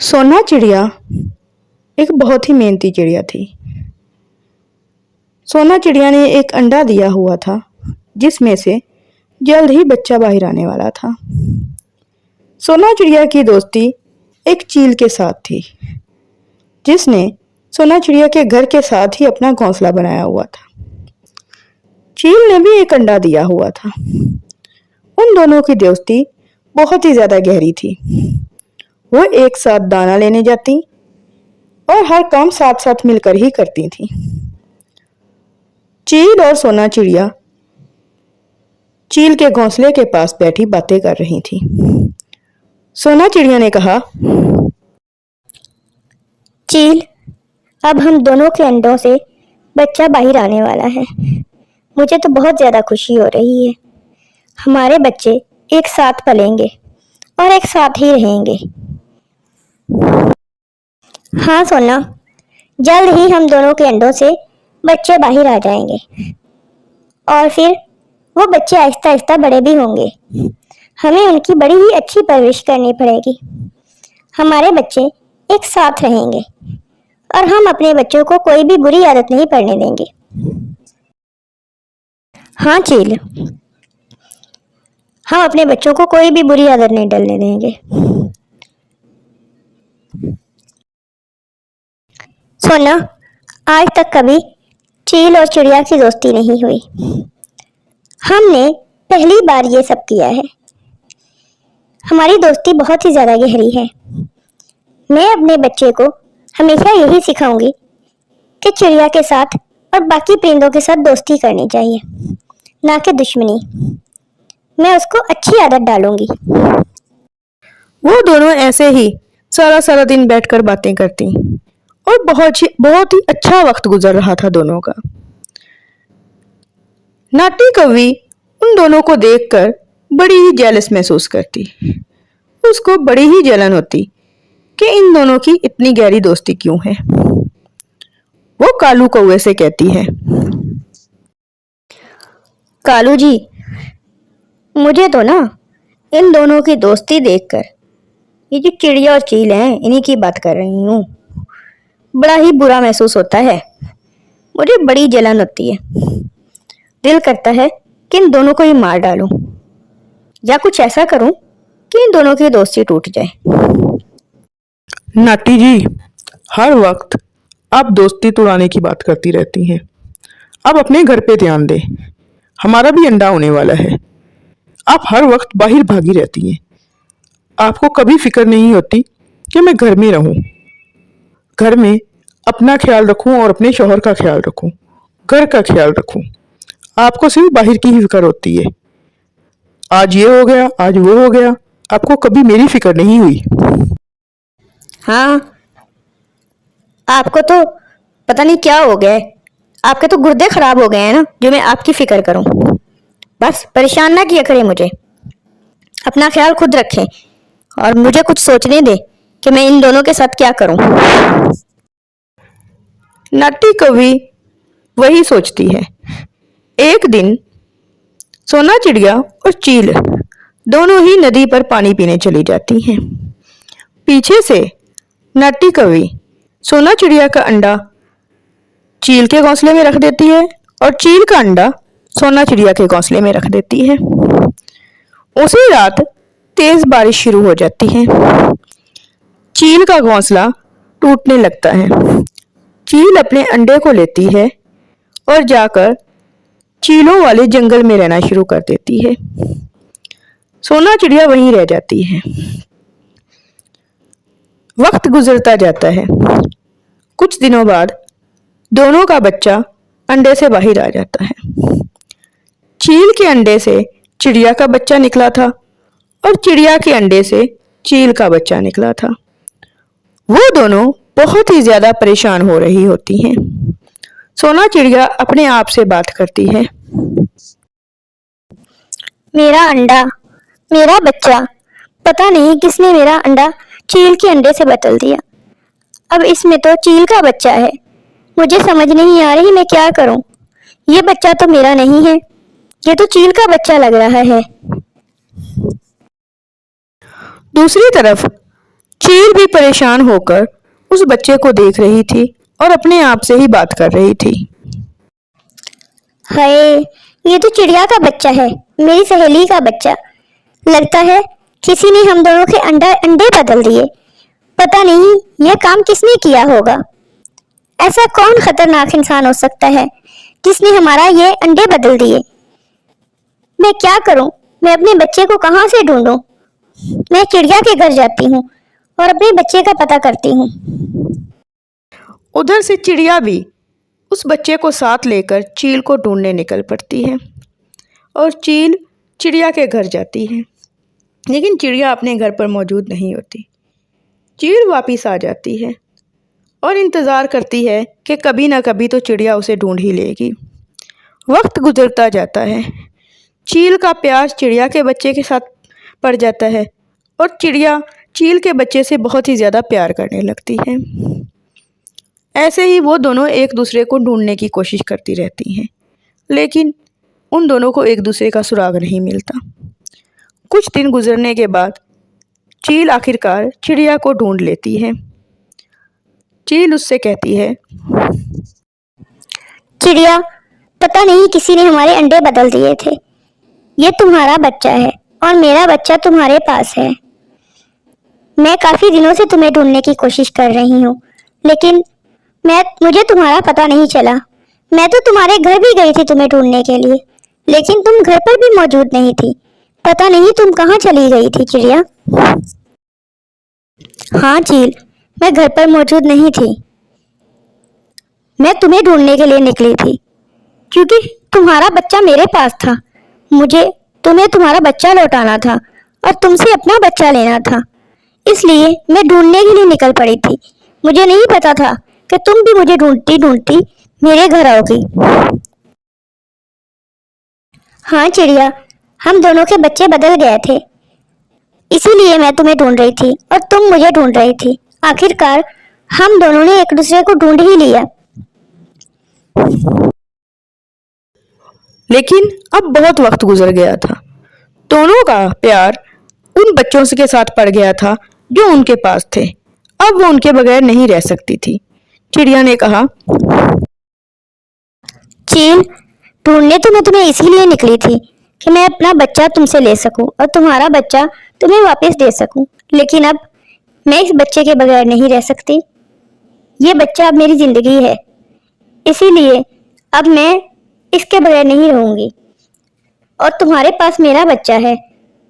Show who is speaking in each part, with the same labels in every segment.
Speaker 1: सोना चिड़िया एक बहुत ही मेहनती चिड़िया थी। सोना चिड़िया ने एक अंडा दिया हुआ था जिसमें से जल्द ही बच्चा बाहर आने वाला था। सोना चिड़िया की दोस्ती एक चील के साथ थी जिसने सोना चिड़िया के घर के साथ ही अपना घोंसला बनाया हुआ था। चील ने भी एक अंडा दिया हुआ था। उन दोनों की दोस्ती बहुत ही ज्यादा गहरी थी। वो एक साथ दाना लेने जाती और हर काम साथ साथ मिलकर ही करती थी। चील और सोना चिड़िया चील के घोंसले के पास बैठी बातें कर रही थी। सोना चिड़िया ने कहा,
Speaker 2: चील, अब हम दोनों के अंडों से बच्चा बाहर आने वाला है। मुझे तो बहुत ज्यादा खुशी हो रही है। हमारे बच्चे एक साथ पलेंगे और एक साथ ही रहेंगे। हाँ सोना, जल्द ही हम दोनों के अंडों से बच्चे बाहर आ जाएंगे और फिर वो बच्चे आहिस्ता आहिस्ता बड़े भी होंगे। हमें उनकी बड़ी ही अच्छी परवरिश करनी पड़ेगी। हमारे बच्चे एक साथ रहेंगे और हम अपने बच्चों को कोई भी बुरी आदत नहीं पड़ने देंगे। हाँ चील, हम अपने बच्चों को कोई भी बुरी आदत नहीं डलने देंगे। सोना, आज तक कभी चील और चिड़िया की दोस्ती नहीं हुई। हमने पहली बार ये सब किया है। हमारी दोस्ती बहुत ही ज्यादा गहरी है। मैं अपने बच्चे को हमेशा यही सिखाऊंगी कि चिड़िया के साथ और बाकी परिंदों के साथ दोस्ती करनी चाहिए, ना कि दुश्मनी। मैं उसको अच्छी आदत डालूंगी।
Speaker 1: वो दोनों ऐसे ही सारा सारा दिन बैठकर बातें करती और बहुत ही अच्छा वक्त गुजर रहा था दोनों का। नाटी कौवी उन दोनों को देखकर बड़ी ही जेलस महसूस करती। उसको बड़ी ही जलन होती कि इन दोनों की इतनी गहरी दोस्ती क्यों है। वो कालू कौवे से कहती है,
Speaker 2: कालू जी, मुझे तो ना इन दोनों की दोस्ती देखकर, ये जो चिड़िया और चील हैं इन्हीं की बात कर रही हूँ, बड़ा ही बुरा महसूस होता है। मुझे बड़ी जलन होती है। दिल करता है कि इन दोनों को ही मार डालूं या कुछ ऐसा करूं कि इन दोनों की दोस्ती टूट जाए।
Speaker 3: नाटी जी, हर वक्त आप दोस्ती तोड़ाने की बात करती रहती हैं। आप अपने घर पे ध्यान दें। हमारा भी अंडा होने वाला है। आप हर वक्त बाहर भागी रहती हैं। आपको कभी फिक्र नहीं होती कि मैं घर में रहूं, घर में अपना ख्याल रखूं और अपने शौहर का ख्याल रखूं, घर का ख्याल रखूं। आपको सिर्फ बाहर की ही फिक्र होती है। आज ये हो गया, आज वो हो गया। आपको कभी मेरी फिक्र नहीं हुई।
Speaker 2: हाँ, आपको तो पता नहीं क्या हो गया है। आपके तो गुर्दे खराब हो गए हैं ना, जो मैं आपकी फिक्र करूं। बस परेशान ना किया करें मुझे। अपना ख्याल खुद रखें और मुझे कुछ सोचने दे कि मैं इन दोनों के साथ क्या करूं।
Speaker 1: नाटी कौवी वही सोचती है। एक दिन सोना चिड़िया और चील दोनों ही नदी पर पानी पीने चली जाती हैं। पीछे से नाटी कौवी सोना चिड़िया का अंडा चील के घोंसले में रख देती है और चील का अंडा सोना चिड़िया के घोंसले में रख देती है। उसी रात तेज बारिश शुरू हो जाती है। चील का घोंसला टूटने लगता है। चील अपने अंडे को लेती है और जाकर चीलों वाले जंगल में रहना शुरू कर देती है। सोना चिड़िया वहीं रह जाती है। वक्त गुजरता जाता है। कुछ दिनों बाद दोनों का बच्चा अंडे से बाहर आ जाता है। चील के अंडे से चिड़िया का बच्चा निकला था और चिड़िया के अंडे से चील का बच्चा निकला था। वो दोनों बहुत ही ज्यादा परेशान हो रही होती हैं। सोना चिड़िया अपने आप से बात करती है,
Speaker 2: मेरा अंडा, मेरा बच्चा, पता नहीं किसने मेरा अंडा चील के अंडे से बदल दिया। अब इसमें तो चील का बच्चा है। मुझे समझ नहीं आ रही मैं क्या करूं। ये बच्चा तो मेरा नहीं है, ये तो चील का बच्चा लग रहा है।
Speaker 1: दूसरी तरफ चील भी परेशान होकर उस बच्चे को देख रही थी और अपने आप से ही बात कर रही थी।
Speaker 2: हाय, ये तो चिड़िया का बच्चा है, मेरी सहेली का बच्चा। लगता है किसी ने हम दोनों के अंडे बदल दिए। पता नहीं यह काम किसने किया होगा। ऐसा कौन खतरनाक इंसान हो सकता है जिसने हमारा ये अंडे बदल दिए। मैं क्या करूं? मैं अपने बच्चे को कहां से ढूंढूं? मैं चिड़िया के घर जाती हूँ और अपने बच्चे का पता करती हूँ।
Speaker 1: उधर से चिड़िया भी उस बच्चे को साथ लेकर चील को ढूंढने निकल पड़ती है और चील चिड़िया के घर जाती है, लेकिन चिड़िया अपने घर पर मौजूद नहीं होती। चील वापस आ जाती है और इंतज़ार करती है कि कभी ना कभी तो चिड़िया उसे ढूंढ ही लेगी। वक्त गुजरता जाता है। चील का प्यार चिड़िया के बच्चे के साथ पड़ जाता है और चिड़िया चील के बच्चे से बहुत ही ज़्यादा प्यार करने लगती है। ऐसे ही वो दोनों एक दूसरे को ढूंढने की कोशिश करती रहती हैं, लेकिन उन दोनों को एक दूसरे का सुराग नहीं मिलता। कुछ दिन गुजरने के बाद चील आखिरकार चिड़िया को ढूंढ लेती है। चील उससे कहती है,
Speaker 2: चिड़िया, पता नहीं किसी ने हमारे अंडे बदल दिए थे। ये तुम्हारा बच्चा है और मेरा बच्चा तुम्हारे पास है। मैं काफी दिनों से तुम्हें ढूंढने की कोशिश कर रही हूँ, लेकिन मुझे तुम्हारा पता नहीं चला। मैं तो तुम्हारे घर भी गई थी तुम्हें ढूंढने के लिए, लेकिन तुम घर पर भी मौजूद नहीं थी। पता नहीं तुम कहाँ चली गई थी चिड़िया। हाँ चील, मैं घर पर मौजूद नहीं थी। मैं तुम्हें ढूंढने के लिए निकली थी क्योंकि तुम्हारा बच्चा मेरे पास था। मुझे तुम्हें तुम्हारा बच्चा लौटाना था और तुमसे अपना बच्चा लेना था, इसलिए मैं ढूंढने के लिए निकल पड़ी थी। मुझे नहीं पता था कि तुम भी मुझे ढूंढती ढूंढती मेरे घर आओगी। हाँ चिड़िया, हम दोनों के बच्चे बदल गए थे, इसीलिए मैं तुम्हें ढूंढ रही थी और तुम मुझे ढूंढ रही थी। आखिरकार हम दोनों ने एक दूसरे को ढूंढ ही लिया।
Speaker 1: लेकिन अब बहुत वक्त गुजर गया था। दोनों का प्यार उन बच्चों के साथ पड़ गया था जो उनके पास थे। अब वो उनके बगैर नहीं रह सकती थी। चिड़िया ने कहा,
Speaker 2: चील, ढूंढने तो मैं तुम्हें इसीलिए निकली थी कि मैं अपना बच्चा तुमसे ले सकूं और तुम्हारा बच्चा तुम्हें वापस दे सकूं। लेकिन अब मैं इस बच्चे के बगैर नहीं रह सकती। ये बच्चा अब मेरी जिंदगी है, इसीलिए अब मैं इसके बगैर नहीं रहूंगी। और तुम्हारे पास मेरा बच्चा है,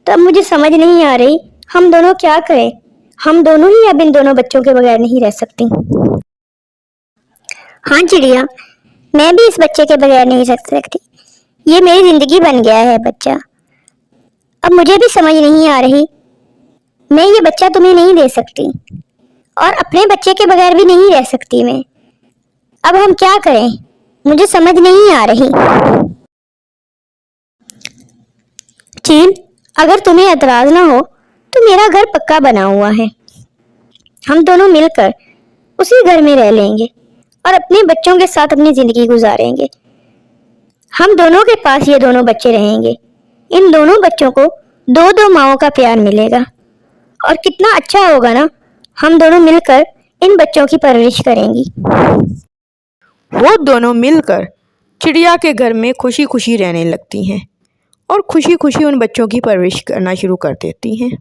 Speaker 2: तो अब मुझे समझ नहीं आ रही हम दोनों क्या करें। हम दोनों ही अब इन दोनों बच्चों के बगैर नहीं रह सकती। हाँ चिड़िया, मैं भी इस बच्चे के बगैर नहीं रह सकती। ये मेरी जिंदगी बन गया है बच्चा। अब मुझे भी समझ नहीं आ रही, मैं ये बच्चा तुम्हें नहीं दे सकती और अपने बच्चे के बगैर भी नहीं रह सकती मैं। अब हम क्या करें, मुझे समझ नहीं आ रही। चील, अगर तुम्हें एतराज ना हो तो मेरा घर पक्का बना हुआ है। हम दोनों मिलकर उसी घर में रह लेंगे और अपने बच्चों के साथ अपनी जिंदगी गुजारेंगे। हम दोनों के पास ये दोनों बच्चे रहेंगे। इन दोनों बच्चों को दो दो माओं का प्यार मिलेगा और कितना अच्छा होगा ना। हम दोनों मिलकर इन बच्चों की परवरिश करेंगी।
Speaker 1: वो दोनों मिलकर चिड़िया के घर में खुशी खुशी रहने लगती हैं और खुशी खुशी उन बच्चों की परवरिश करना शुरू कर देती हैं।